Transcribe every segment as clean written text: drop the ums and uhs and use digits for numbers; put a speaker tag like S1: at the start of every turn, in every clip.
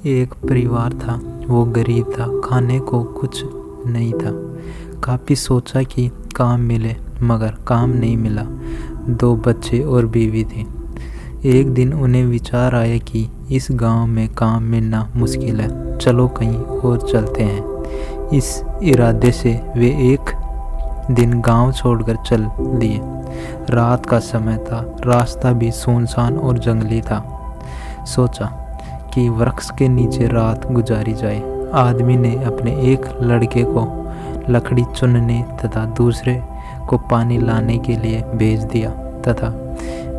S1: एक परिवार था। वो गरीब था, खाने को कुछ नहीं था। काफ़ी सोचा कि काम मिले, मगर काम नहीं मिला। 2 बच्चे और बीवी थी। एक दिन उन्हें विचार आया कि इस गांव में काम मिलना मुश्किल है, चलो कहीं और चलते हैं। इस इरादे से वे एक दिन गांव छोड़कर चल दिए। रात का समय था, रास्ता भी सुनसान और जंगली था। सोचा कि वृक्ष के नीचे रात गुजारी जाए। आदमी ने अपने एक लड़के को लकड़ी चुनने तथा दूसरे को पानी लाने के लिए भेज दिया तथा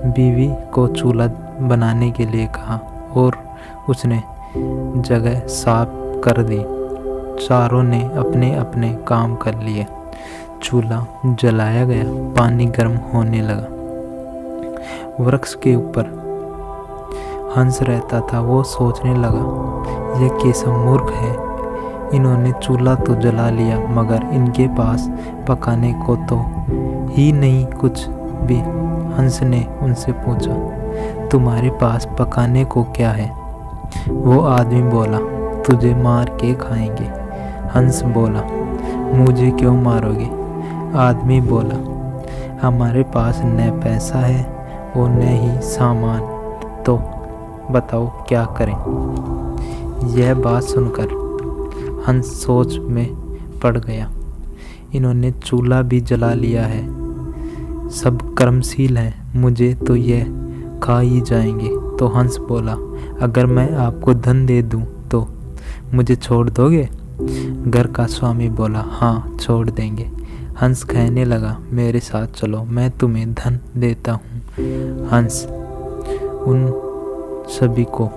S1: बीवी को चूल्हा बनाने के लिए कहा और उसने जगह साफ कर दी। चारों ने अपने अपने काम कर लिए। चूल्हा जलाया गया, पानी गर्म होने लगा। वृक्ष के ऊपर हंस रहता था। वो सोचने लगा, यह कैसा मूर्ख है, इन्होंने चूल्हा तो जला लिया मगर इनके पास पकाने को तो ही नहीं कुछ भी। हंस ने उनसे पूछा, तुम्हारे पास पकाने को क्या है? वो आदमी बोला, तुझे मार के खाएंगे। हंस बोला, मुझे क्यों मारोगे? आदमी बोला, हमारे पास न पैसा है और न ही सामान, तो बताओ क्या करें? यह बात सुनकर हंस सोच में पड़ गया। इन्होंने चूल्हा भी जला लिया है, सब कर्मशील हैं, मुझे तो यह खा ही जाएंगे। तो हंस बोला, अगर मैं आपको धन दे दूं तो मुझे छोड़ दोगे? घर का स्वामी बोला, हाँ छोड़ देंगे। हंस कहने लगा, मेरे साथ चलो, मैं तुम्हें धन देता हूँ। हंस उन सभी को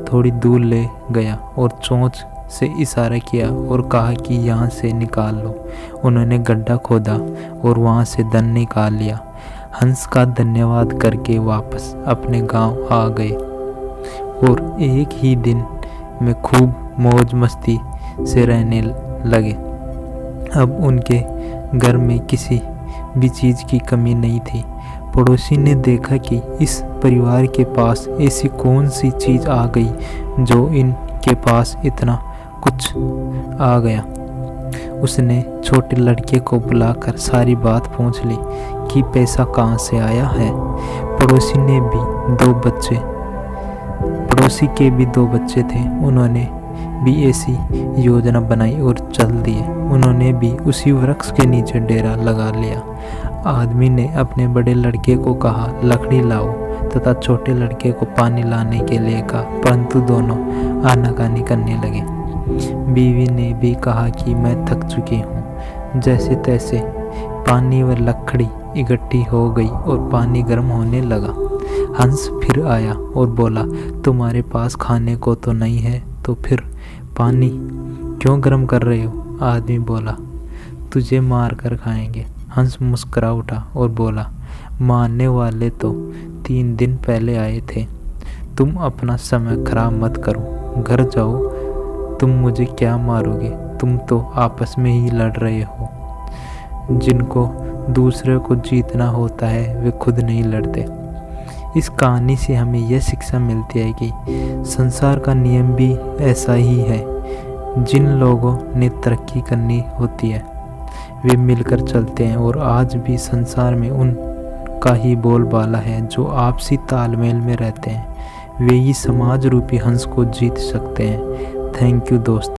S1: थोड़ी दूर ले गया और चोंच से इशारा किया और कहा कि यहाँ से निकाल लो। उन्होंने गड्ढा खोदा और वहाँ से धन निकाल लिया। हंस का धन्यवाद करके वापस अपने गांव आ गए और एक ही दिन में खूब मौज मस्ती से रहने लगे। अब उनके घर में किसी भी चीज़ की कमी नहीं थी। पड़ोसी ने देखा कि इस परिवार के पास ऐसी कौन सी चीज़ आ गई जो इनके पास इतना कुछ आ गया। उसने छोटे लड़के को बुलाकर सारी बात पूछ ली कि पैसा कहाँ से आया है। पड़ोसी के भी 2 बच्चे थे। उन्होंने भी ऐसी योजना बनाई और चल दिए। उन्होंने भी उसी वृक्ष के नीचे डेरा लगा लिया। आदमी ने अपने बड़े लड़के को कहा, लकड़ी लाओ, तथा छोटे लड़के को पानी लाने के लिए कहा, परंतु दोनों आनाकानी करने लगे। बीवी ने भी कहा कि मैं थक चुकी हूँ। जैसे तैसे पानी व लकड़ी इकट्ठी हो गई और पानी गर्म होने लगा। हंस फिर आया और बोला, तुम्हारे पास खाने को तो नहीं है, तो फिर पानी क्यों गर्म कर रहे हो? आदमी बोला, तुझे मार कर खाएंगे। हंस मुस्कुरा उठा और बोला, मारने वाले तो 3 दिन पहले आए थे। तुम अपना समय खराब मत करो, घर जाओ। तुम मुझे क्या मारोगे? तुम तो आपस में ही लड़ रहे हो। जिनको दूसरे को जीतना होता है वे खुद नहीं लड़ते। इस कहानी से हमें यह शिक्षा मिलती है कि संसार का नियम भी ऐसा ही है। जिन लोगों ने तरक्की करनी होती है वे मिलकर चलते हैं और आज भी संसार में उनका ही बोलबाला है जो आपसी तालमेल में रहते हैं। वे ही समाज रूपी हंस को जीत सकते हैं। थैंक यू दोस्त।